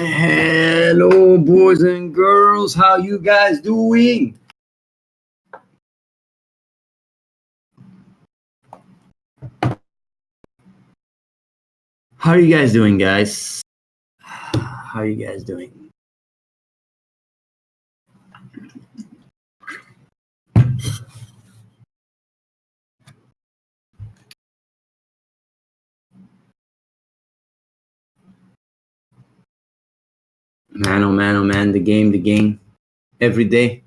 Hello, boys and girls. How you guys doing? How are you guys doing, guys? How are you guys doing? Man, oh man, oh man, the game. Every day.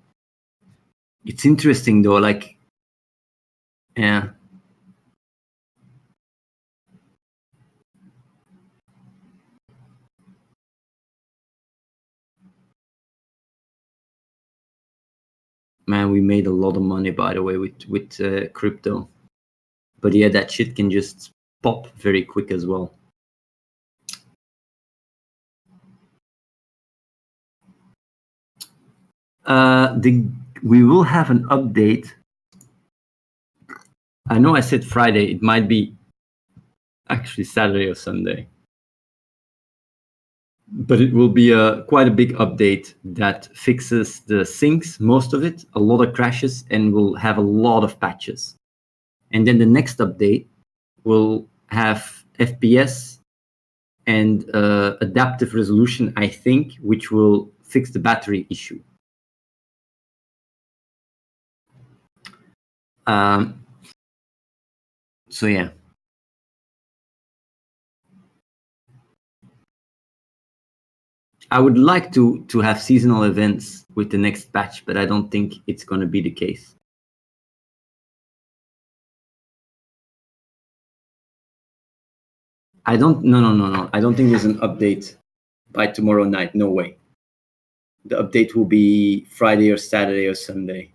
It's interesting though, like, yeah. Man, we made a lot of money, by the way, with crypto. But yeah, that shit can just pop very quick as well. We will have an update. I know I said Friday. It might be actually Saturday or Sunday. But it will be quite a big update that fixes the sinks, most of it, a lot of crashes, and will have a lot of patches. And then the next update will have FPS and adaptive resolution, I think, which will fix the battery issue. So yeah. I would like to have seasonal events with the next patch, but I don't think it's going to be the case. No. I don't think there's an update by tomorrow night. No way. The update will be Friday or Saturday or Sunday.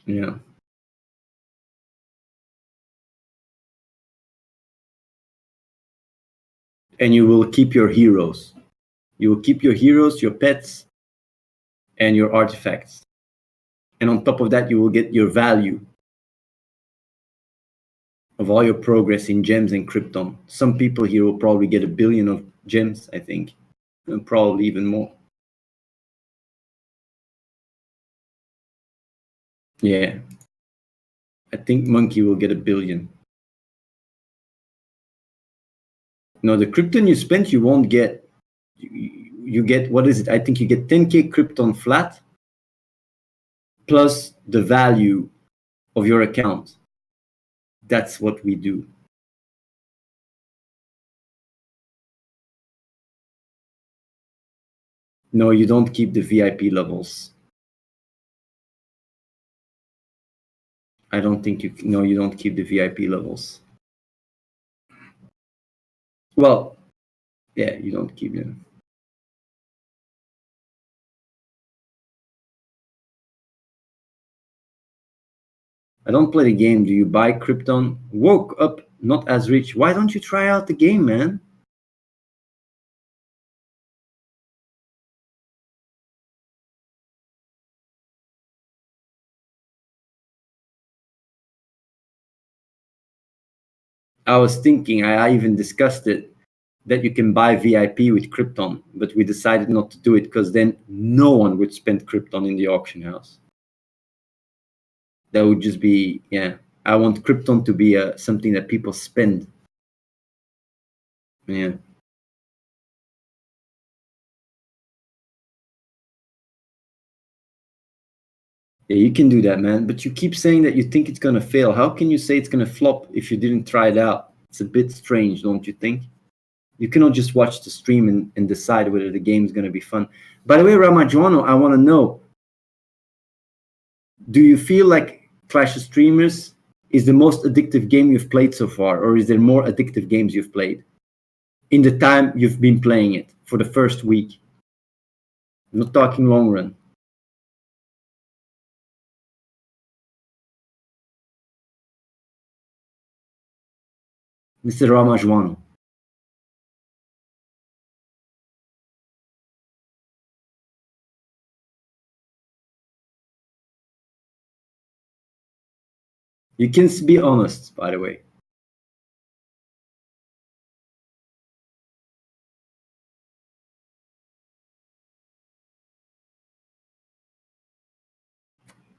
Yeah. And you will keep your heroes. You will keep your heroes, your pets, and your artifacts. And on top of that, you will get your value of all your progress in gems and Krypton. Some people here will probably get 1 billion of gems, I think, and probably even more. Yeah. I think Monkey will get 1 billion. No, the Krypton you spent, you won't get. You get, what is it? I think you get 10k Krypton flat plus the value of your account. That's what we do. No, you don't keep the VIP levels. I don't think you. No, you don't keep the VIP levels. Well, yeah, you don't keep them. I don't play the game. Do you buy Krypton? Woke up not as rich. Why don't you try out the game, man? I was thinking, I even discussed it, that you can buy VIP with Krypton, but we decided not to do it because then no one would spend Krypton in the auction house. That would just be, yeah. I want Krypton to be something that people spend. Yeah. Yeah, you can do that, man. But you keep saying that you think it's gonna fail. How can you say it's gonna flop if you didn't try it out? It's a bit strange, don't you think? You cannot just watch the stream and decide whether the game is gonna be fun. By the way, Ramajuano, I want to know: do you feel like Clash of Streamers is the most addictive game you've played so far, or is there more addictive games you've played in the time you've been playing it for the first week? I'm not talking long run. Mr. Ramajuano. You can be honest, by the way.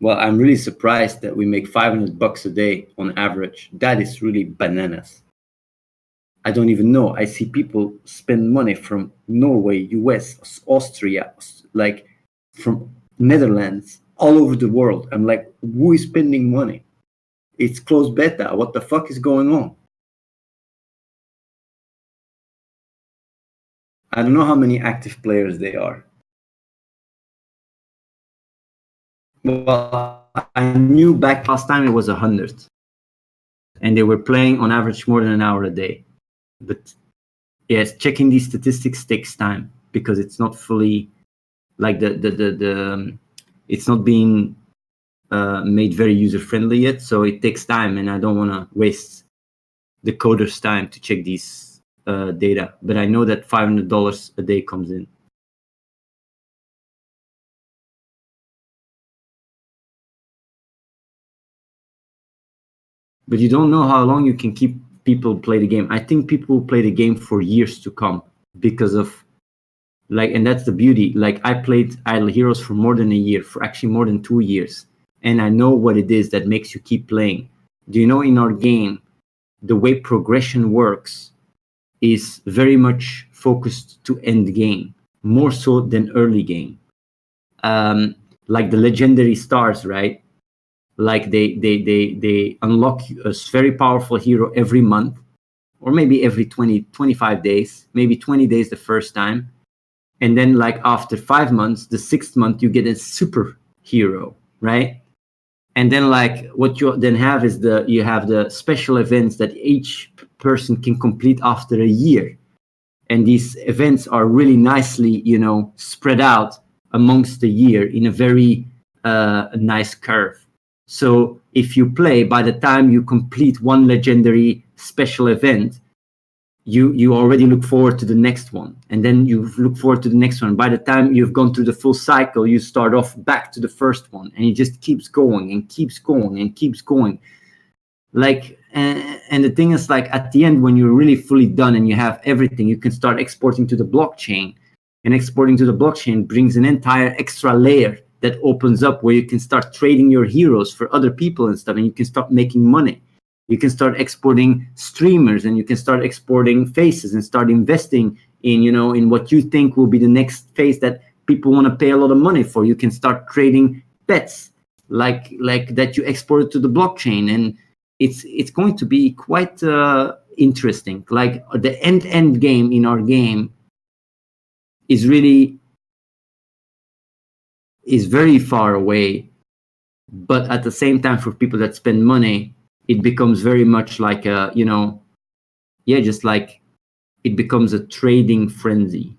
Well, I'm really surprised that we make $500 a day on average. That is really bananas. I don't even know. I see people spend money from Norway, US, Austria, like from Netherlands, all over the world. I'm like, who is spending money? It's closed beta. What the fuck is going on? I don't know how many active players they are. Well, I knew back last time it was 100, and they were playing on average more than an hour a day. But yes, checking these statistics takes time because it's not fully like it's not being made very user friendly yet. So it takes time, and I don't want to waste the coders' time to check these data. But I know that $500 a day comes in. But you don't know how long you can keep people play the game. I think people will play the game for years to come because of like, and that's the beauty. Like I played Idle Heroes for more than a year, for actually more than 2 years, and I know what it is that makes you keep playing. Do you know in our game, the way progression works is very much focused to end game, more so than early game. Like the legendary stars, right? Like they unlock a very powerful hero every month, or maybe every 20 25 days, maybe 20 days the first time, and then like after 5 months, the sixth month, you get a super hero, right? And then like what you then have is you have the special events that each person can complete after a year, and these events are really nicely, spread out amongst the year in a very nice curve. So if you play, by the time you complete one legendary special event, you already look forward to the next one, and then you look forward to the next one. By the time you've gone through the full cycle, you start off back to the first one, and it just keeps going and keeps going and keeps going. Like, and the thing is, like, at the end, when you're really fully done and you have everything, you can start exporting to the blockchain, and exporting to the blockchain brings an entire extra layer that opens up where you can start trading your heroes for other people and stuff, and you can start making money. You can start exporting streamers, and you can start exporting faces and start investing in, in what you think will be the next face that people want to pay a lot of money for. You can start trading pets like that you export to the blockchain, and it's going to be quite interesting. Like the end game in our game is very far away, but at the same time, for people that spend money, it becomes very much like a, just like it becomes a trading frenzy.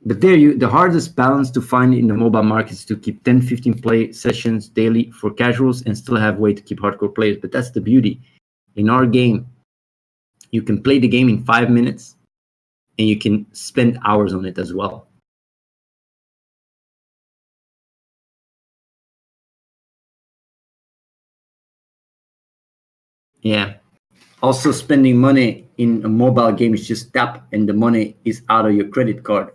But the hardest balance to find in the mobile market is to keep 10-15 play sessions daily for casuals and still have way to keep hardcore players. But that's the beauty. In our game, you can play the game in 5 minutes, and you can spend hours on it as well. Yeah. Also, spending money in a mobile game is just tap, and the money is out of your credit card.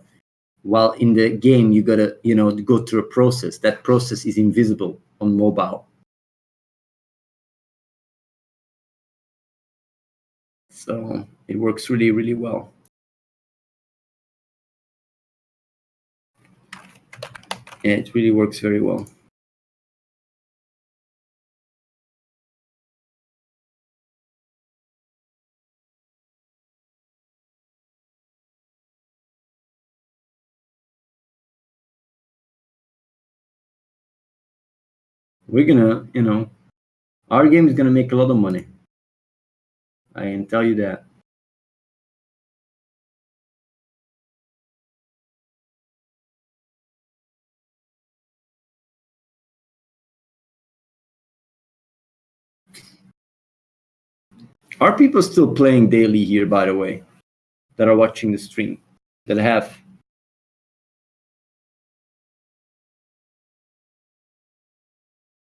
While in the game, you gotta, go through a process. That process is invisible on mobile. So it works really, really well. Yeah, it really works very well. We're gonna, our game is gonna make a lot of money. I can tell you that. Are people still playing daily here, by the way? that are watching the stream that have.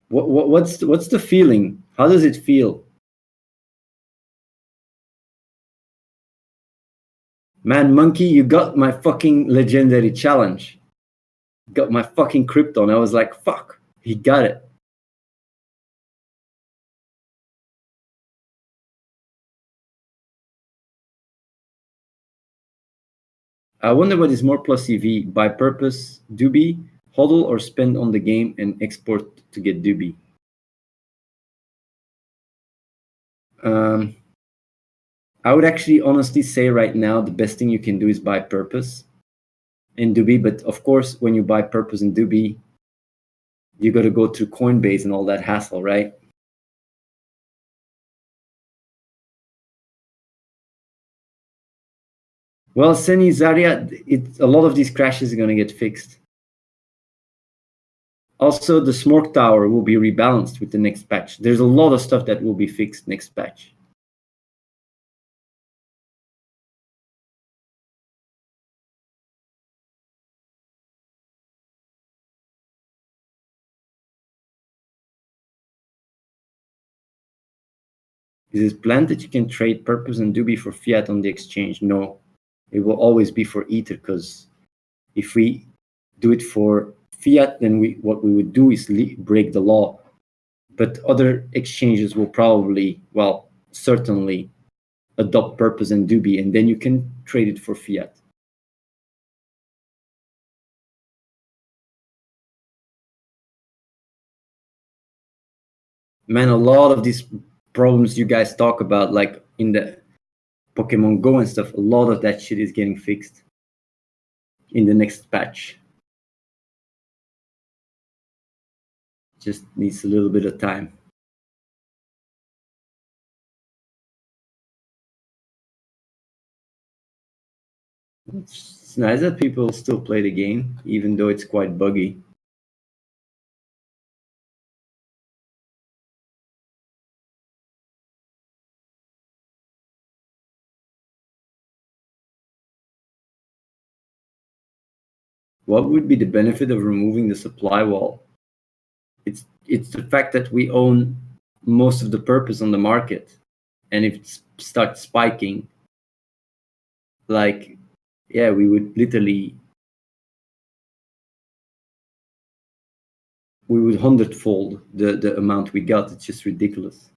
What's the feeling? How does it feel? Man, Monkey, you got my fucking legendary challenge. Got my fucking Krypton. I was like, fuck, he got it. I wonder what is more plus EV, buy purpose, doobie, hodl, or spend on the game and export to get doobie. I would actually honestly say right now the best thing you can do is buy purpose and doobie. But of course, when you buy purpose and doobie, you got to go through Coinbase and all that hassle, right? Well, Seni Zarya, a lot of these crashes are going to get fixed. Also, the Smork Tower will be rebalanced with the next patch. There's a lot of stuff that will be fixed next patch. Is it planned that you can trade purpose and doobie for fiat on the exchange? No, it will always be for Ether, because if we do it for fiat, then what we would do is break the law. But other exchanges will probably, well, certainly adopt purpose and doobie, and then you can trade it for fiat. Man, a lot of these problems you guys talk about, like in the Pokemon Go and stuff, a lot of that shit is getting fixed in the next patch. Just needs a little bit of time. It's nice that people still play the game, even though it's quite buggy. What would be the benefit of removing the supply wall? It's the fact that we own most of the purpose on the market, and if it starts spiking, like, yeah, we would literally, we would hundredfold the amount we got. It's just ridiculous.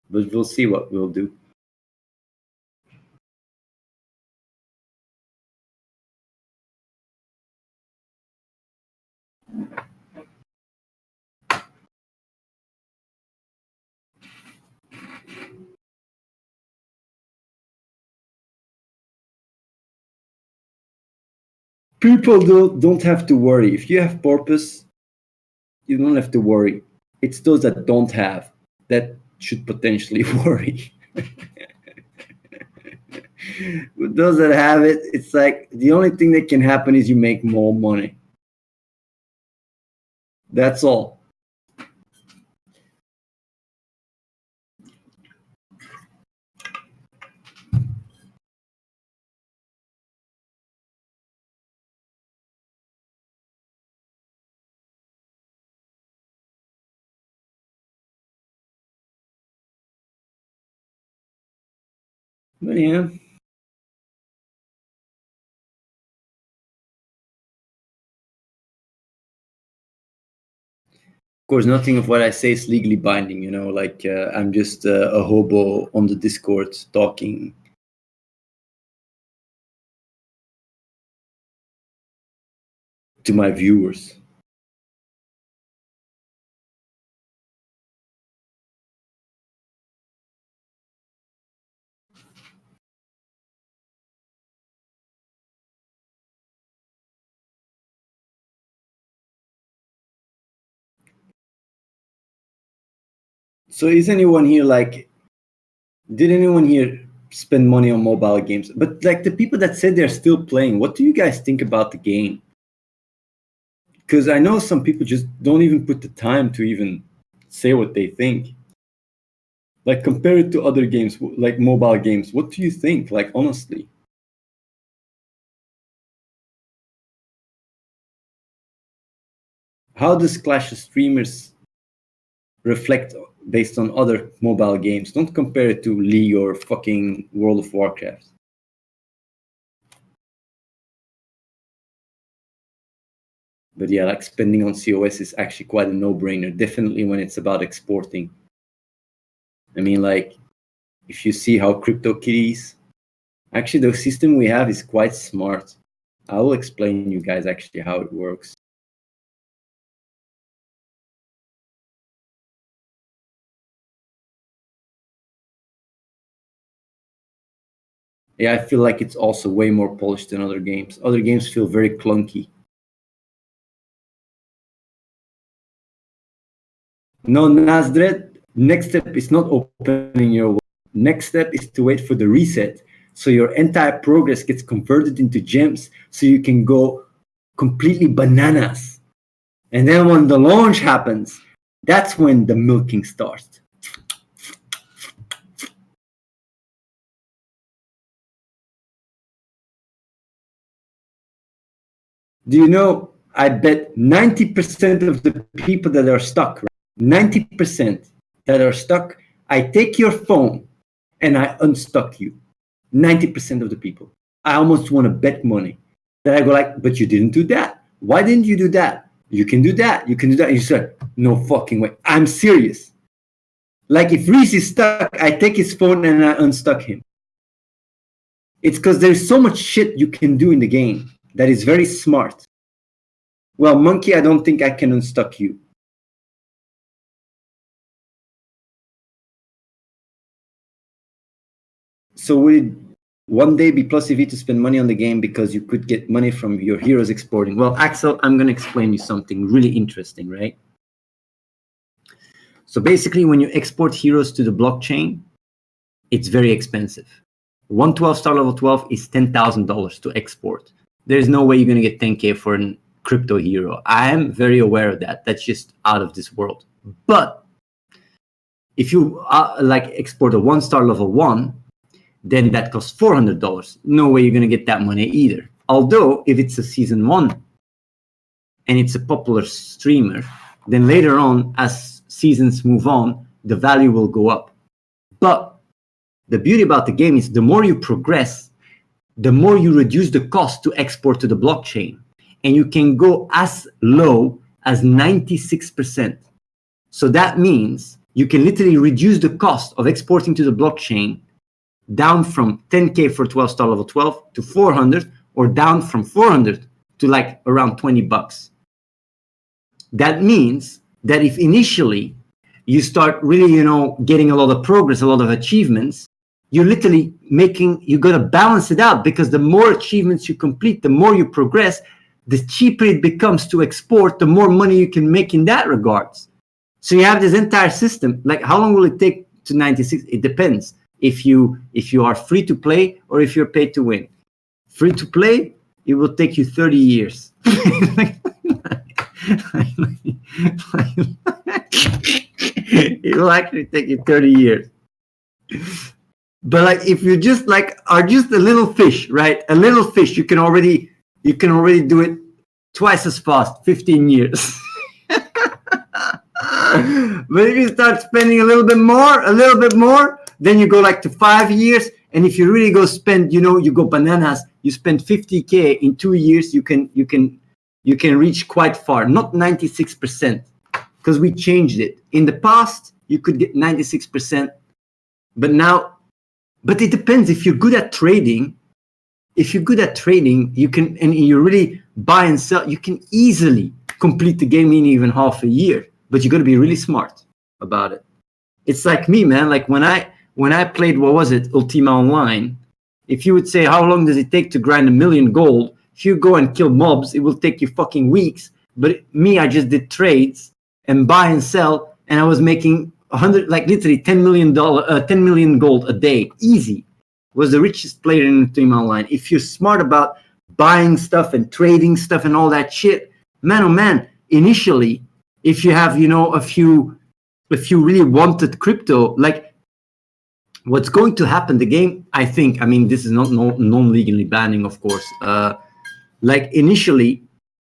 But we'll see what we'll do. People don't have to worry. If you have purpose, you don't have to worry. It's those that don't have that should potentially worry. With those that have it, it's like the only thing that can happen is you make more money. That's all. But yeah. Of course, nothing of what I say is legally binding, you know, like I'm just a hobo on the Discord talking. To my viewers. So is anyone here like, did anyone here spend money on mobile games? But like the people that said they're still playing, what do you guys think about the game? because I know some people just don't even put the time to even say what they think. Like, compare it to other games, like mobile games. What do you think? Like, honestly. How does Clash of Streamers reflect based on other mobile games? Don't compare it to League or fucking World of Warcraft. But yeah, like spending on COS is actually quite a no-brainer, definitely when it's about exporting. I mean, like, if you see how CryptoKitties, actually the system we have is quite smart. I will explain you guys actually how it works. Yeah, I feel like it's also way more polished than other games. Other games feel very clunky. No, Nasdred, next step is not opening your wallet. Next step is to wait for the reset. So your entire progress gets converted into gems so you can go completely bananas. And then when the launch happens, that's when the milking starts. Do you know, I bet 90% of the people that are stuck, 90% that are stuck, I take your phone and I unstuck you. 90% of the people. I almost want to bet money. Then I go like, but you didn't do that. Why didn't you do that? You can do that. You can do that. And you said, no fucking way. I'm serious. Like if Reese is stuck, I take his phone and I unstuck him. It's because there's so much shit you can do in the game that is very smart. Well, Monkey, I don't think I can unstuck you. So would it one day be plus EV to spend money on the game because you could get money from your heroes exporting? Well, Axel, I'm going to explain you something really interesting, right? So basically, when you export heroes to the blockchain, it's very expensive. 112 star level 12 is $10,000 to export. There's no way you're going to get 10K for a crypto hero. I am very aware of that. That's just out of this world. But if you like export a 1 star level 1, then that costs $400. No way you're going to get that money either. Although, if it's a season 1 and it's a popular streamer, then later on, as seasons move on, the value will go up. But the beauty about the game is the more you progress, the more you reduce the cost to export to the blockchain. And you can go as low as 96%. So that means you can literally reduce the cost of exporting to the blockchain down from 10K for 12 star level 12 to 400, or down from 400 to like around $20. That means that if initially you start really, getting a lot of progress, a lot of achievements, you're literally you got to balance it out, because the more achievements you complete, the more you progress, the cheaper it becomes to export, the more money you can make in that regards. So you have this entire system. Like, how long will it take to 96? It depends. If you are free to play or if you're paid to win. Free to play, it will take you 30 years. It will actually take you 30 years. But like, if you just are just a little fish, right? A little fish, you can already do it twice as fast, 15 years. But if you start spending a little bit more, then you go like to 5 years. And if you really go spend, you go bananas, you spend 50K in 2 years, you can reach quite far. Not 96%, because we changed it. In the past, you could get 96%, but it depends. If you're good at trading, you can, and you really buy and sell, you can easily complete the game in even half a year. But you got to be really smart about it. It's like me, man. Like when I played, what was it, Ultima Online, if you would say, how long does it take to grind 1 million gold? If you go and kill mobs, it will take you fucking weeks. But me, I just did trades and buy and sell, and I was making 100, like literally $10 million gold a day. Easy. Was the richest player in Ultima Online. If you're smart about buying stuff and trading stuff and all that shit, man, oh man, initially, if you have, a few really wanted crypto, like what's going to happen, the game, I think, I mean, this is not non-legally banning, of course. Like initially,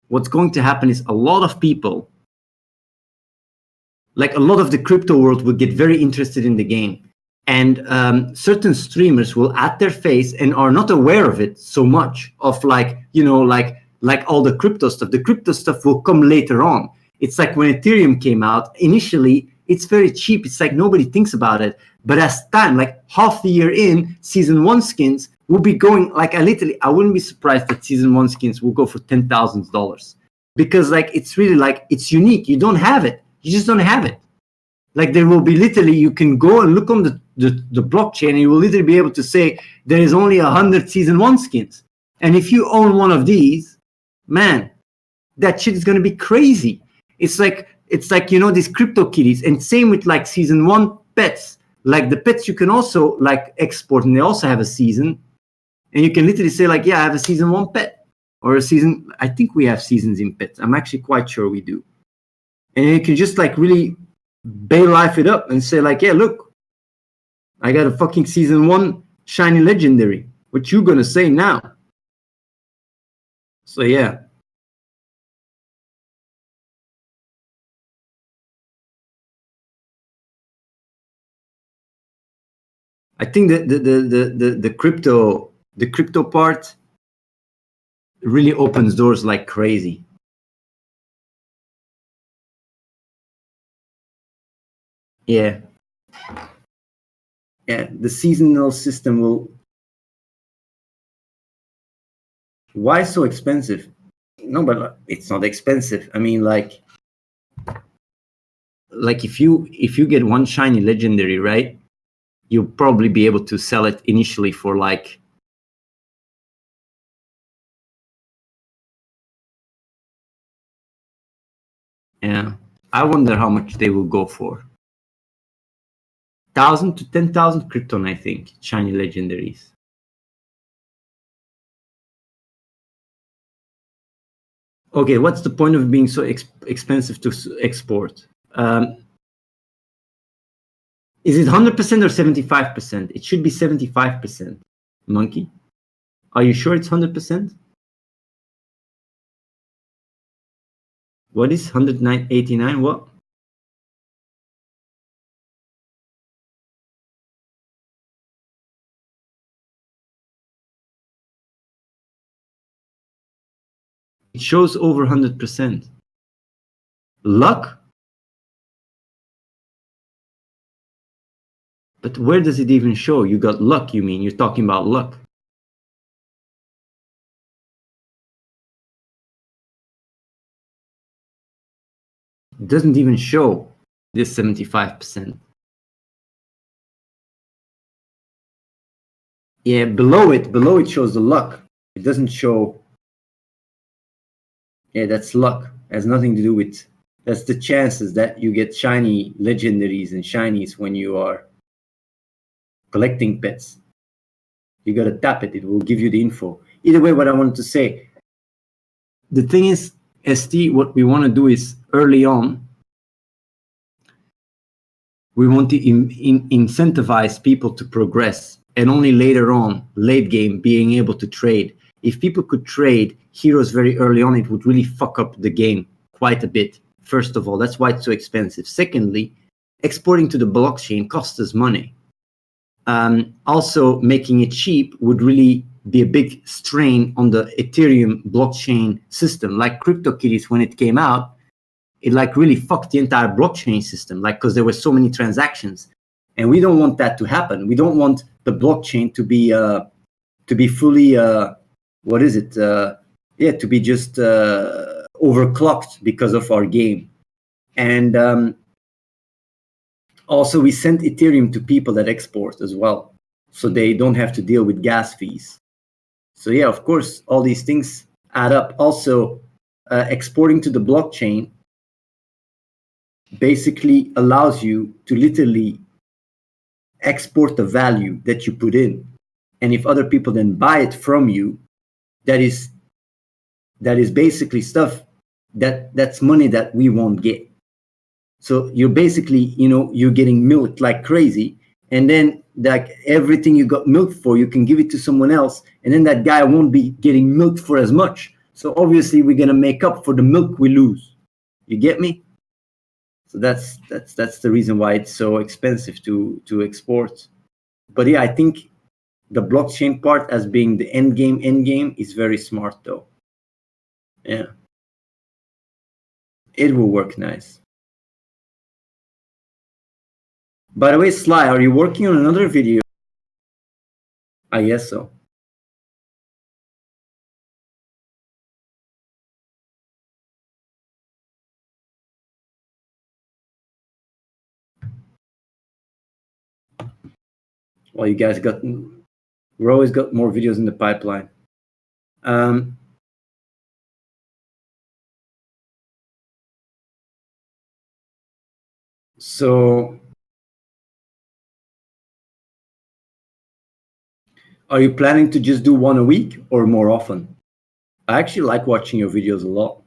what's going to happen is a lot of people, like a lot of the crypto world will get very interested in the game. And certain streamers will add their face and are not aware of it so much, of like, like all the crypto stuff. The crypto stuff will come later on. It's like when Ethereum came out, initially, it's very cheap. It's like nobody thinks about it. But as time, like half the year in, season 1 skins will be going, like I wouldn't be surprised that season 1 skins will go for $10,000. Because like, it's really like, it's unique. You don't have it. You just don't have it. Like there will be literally, you can go and look on the blockchain and you will literally be able to say there is only 100 season 1 skins. And if you own one of these, man, that shit is going to be crazy. It's like, these crypto kitties. And same with like season 1 pets. Like the pets you can also like export, and they also have a season. And you can literally say like, yeah, I have a season 1 pet, or a season. I think we have seasons in pets. I'm actually quite sure we do. And you can just like really bail life it up and say like, yeah, look, I got a fucking season 1 shiny legendary. What you gonna say now? So yeah. I think that the crypto part really opens doors like crazy. Yeah. Yeah, the seasonal system will. Why so expensive? No, but it's not expensive. I mean, like if you get one shiny legendary, right? You'll probably be able to sell it initially for like, yeah. I wonder how much they will go for. 1,000 to 10,000 Krypton, I think, shiny legendaries. Okay, what's the point of being so expensive to export? Is it 100% or 75%? It should be 75%. Monkey, are you sure it's 100%? What is 189? What? It shows over 100%. Luck? But where does it even show? You got luck, you mean? You're talking about luck. It doesn't even show this 75%. Yeah, below it shows the luck. It doesn't show. Yeah, that's luck. It has nothing to do with. That's the chances that you get shiny legendaries and shinies when you are collecting pets. You gotta tap it. It will give you the info. Either way, what I wanted to say. The thing is, ST, what we want to do is early on, we want to incentivize people to progress, and only later on, late game, being able to trade. If people could trade heroes very early on, it would really fuck up the game quite a bit. First of all, that's why it's so expensive. Secondly, exporting to the blockchain costs us money. Also, making it cheap would really be a big strain on the Ethereum blockchain system. Like CryptoKitties, when it came out, it like really fucked the entire blockchain system, like because there were so many transactions, and we don't want that to happen. We don't want the blockchain to be fully what is it? To be just overclocked because of our game. And also, we sent Ethereum to people that export as well, so they don't have to deal with gas fees. So yeah, of course, all these things add up. Also, exporting to the blockchain basically allows you to literally export the value that you put in. And if other people then buy it from you, that is basically stuff that's money that we won't get. So you're basically, you're getting milked like crazy, and then like everything you got milked for, you can give it to someone else, and then that guy won't be getting milked for as much. So obviously we're gonna make up for the milk we lose. You get me? So that's the reason why it's so expensive to export. But yeah, I think the blockchain part as being the end game is very smart though. Yeah, it will work nice. By the way, Sly, are you working on another video? I guess so. Well, you guys we're always got more videos in the pipeline. So are you planning to just do one a week or more often? I actually like watching your videos a lot.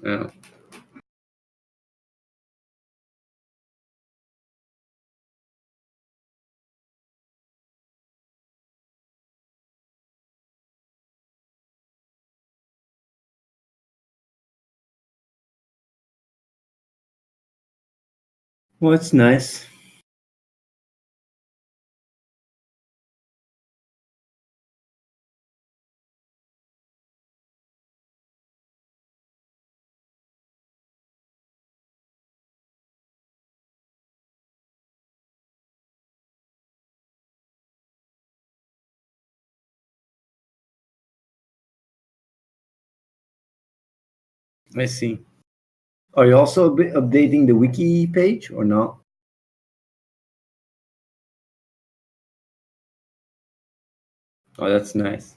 Yeah. Well, it's nice. I see. Are you also updating the wiki page or not? Oh, that's nice.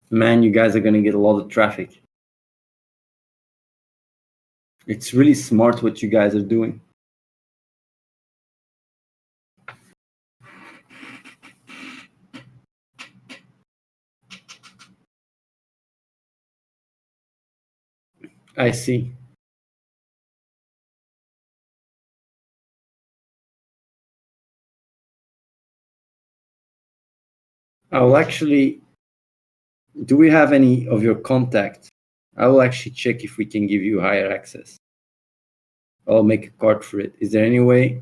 Man, you guys are gonna get a lot of traffic. It's really smart what you guys are doing. I see. I will actually. Do we have any of your contact? I will actually check if we can give you higher access. I'll make a card for it. Is there any way?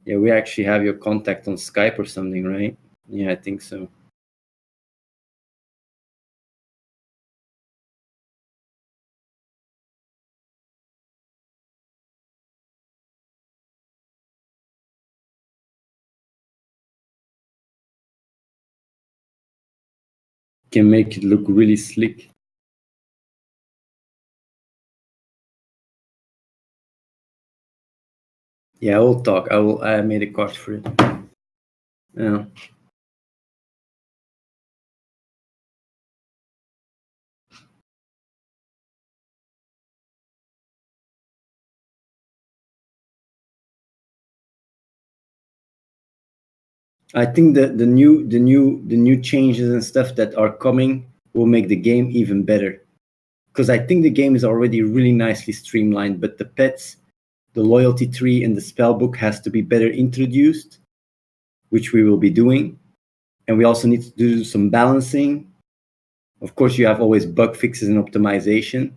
Yeah, we actually have your contact on Skype or something, right? Yeah, I think so. Can make it look really slick. Yeah, we'll talk. I made a card for it. Yeah. I think that the new changes and stuff that are coming will make the game even better. Because I think the game is already really nicely streamlined, but the pets, the loyalty tree, and the spell book has to be better introduced, which we will be doing. And we also need to do some balancing. Of course, you have always bug fixes and optimization.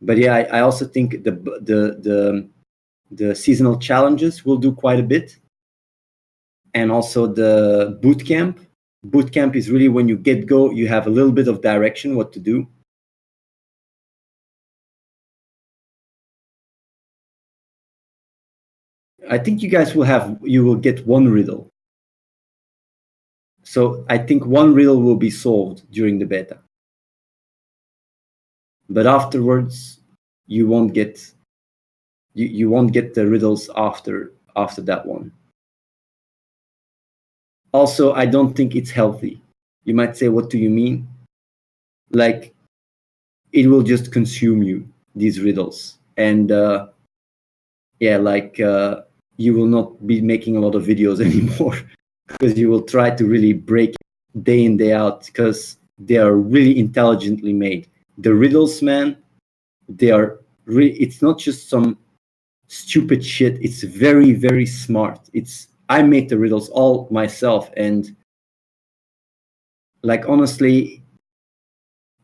But yeah, I also think the seasonal challenges will do quite a bit. And also the boot camp. Boot camp is really when you get go, you have a little bit of direction what to do. I think you will get one riddle. So I think one riddle will be solved during the beta. but afterwards you won't get you won't get the riddles after that one. Also, I don't think it's healthy. You might say, what do you mean? Like, it will just consume you, these riddles. And yeah, like you will not be making a lot of videos anymore because you will try to really break it day in, day out, because they are really intelligently made. The riddles, man, they are really, it's not just some stupid shit. It's very, very smart. I made the riddles all myself. And like, honestly,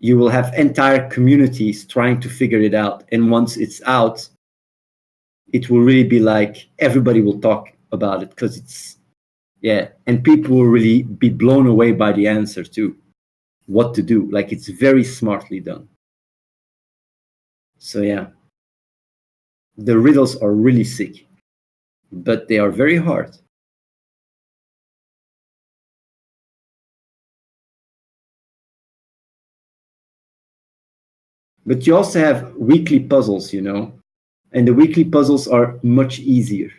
you will have entire communities trying to figure it out. And once it's out, it will really be like everybody will talk about it, because it's, yeah, and people will really be blown away by the answer too, what to do. Like, it's very smartly done. So yeah, the riddles are really sick, but they are very hard. But you also have weekly puzzles, and the weekly puzzles are much easier.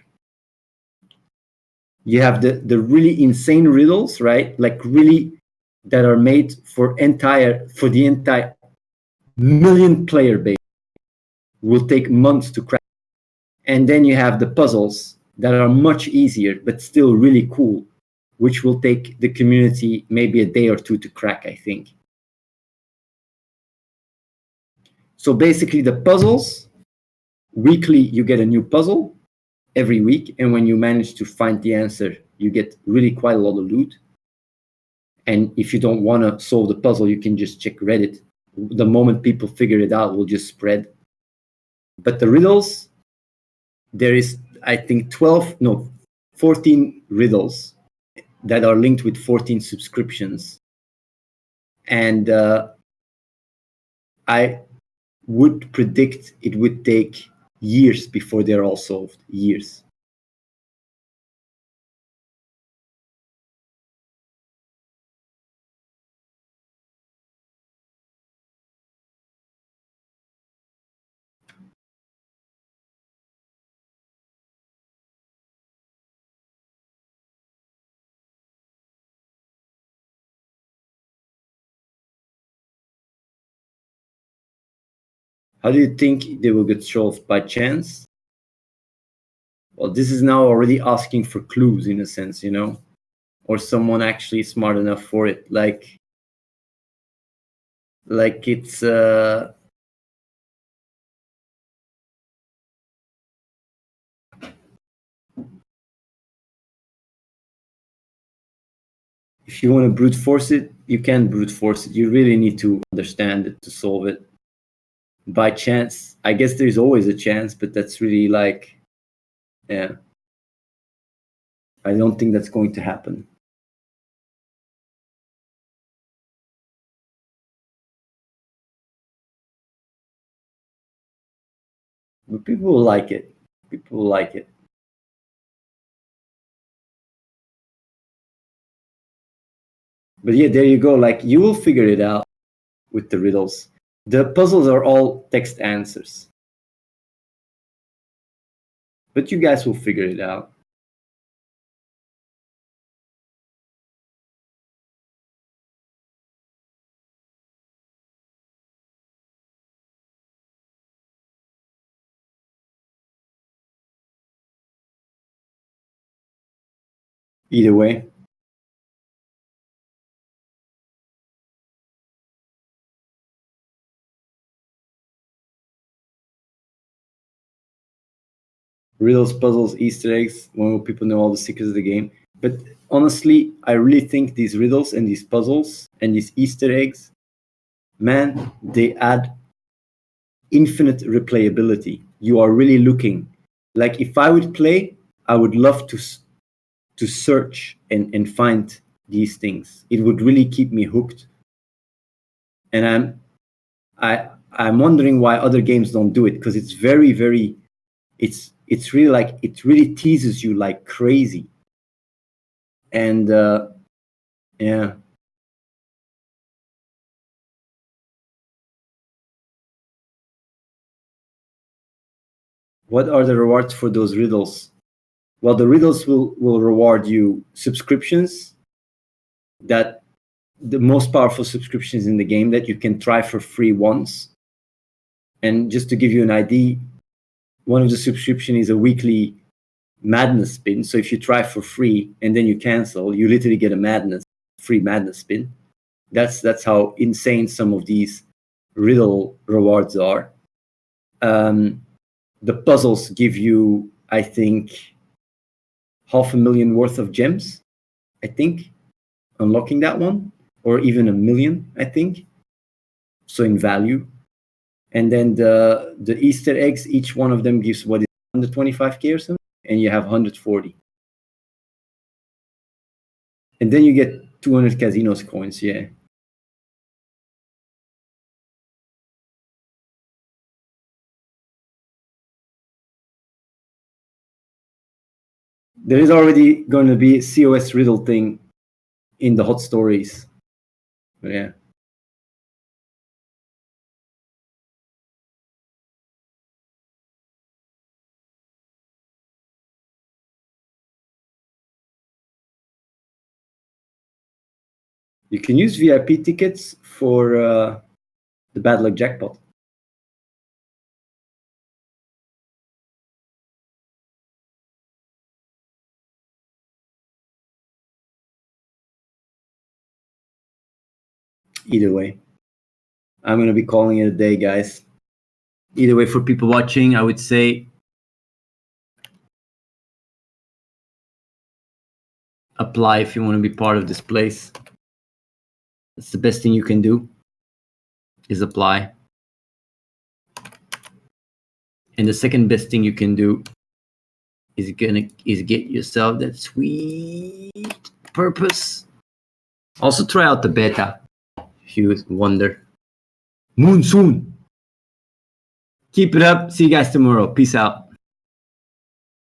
You have the really insane riddles, right? Like, really, that are made for the entire million player base, will take months to crack. And then you have the puzzles that are much easier but still really cool, which will take the community maybe a day or two to crack, I think. So basically, the puzzles, weekly you get a new puzzle every week, and when you manage to find the answer, you get really quite a lot of loot. And if you don't want to solve the puzzle, you can just check Reddit. The moment people figure it out, will just spread. But the riddles, there is, I think, 12, no, 14 riddles that are linked with 14 subscriptions. And I would predict it would take years before they're all solved. Years. How do you think they will get solved? By chance? Well, this is now already asking for clues in a sense, or someone actually smart enough for it. Like it's if you want to brute force it, you can brute force it. You really need to understand it to solve it. By chance, I guess there's always a chance, but that's really like, yeah, I don't think that's going to happen. But people will like it. People will like it. But yeah, there you go. Like, you will figure it out with the riddles. The puzzles are all text answers. But you guys will figure it out. Either way. Riddles, puzzles, Easter eggs, when will people know all the secrets of the game? But honestly, I really think these riddles and these puzzles and these Easter eggs, man, they add infinite replayability. You are really looking. Like, if I would play, I would love to search and find these things. It would really keep me hooked. And I'm wondering why other games don't do it, because it's very, very, it's really like, it really teases you like crazy. And yeah, What are the rewards for those riddles? Well, the riddles will reward you subscriptions, that the most powerful subscriptions in the game that you can try for free once. And just to give you an idea, one of the subscription is a weekly madness spin. So if you try for free and then you cancel, you literally get a free madness spin. That's how insane some of these riddle rewards are. The puzzles give you, I think, 500,000 worth of gems, I think, unlocking that one, or even 1,000,000, I think. So in value. And then the Easter eggs, each one of them gives what is 125k or something, and you have 140. And then you get 200 casinos coins, yeah. There is already going to be a COS riddle thing in the hot stories. But yeah. You can use VIP tickets for the Bad Luck Jackpot. Either way, I'm going to be calling it a day, guys. Either way, for people watching, I would say apply if you want to be part of this place. That's the best thing you can do, is apply. And the second best thing you can do is get yourself that sweet purpose. Also try out the beta if you wonder. Moon soon. Keep it up. See you guys tomorrow. Peace out.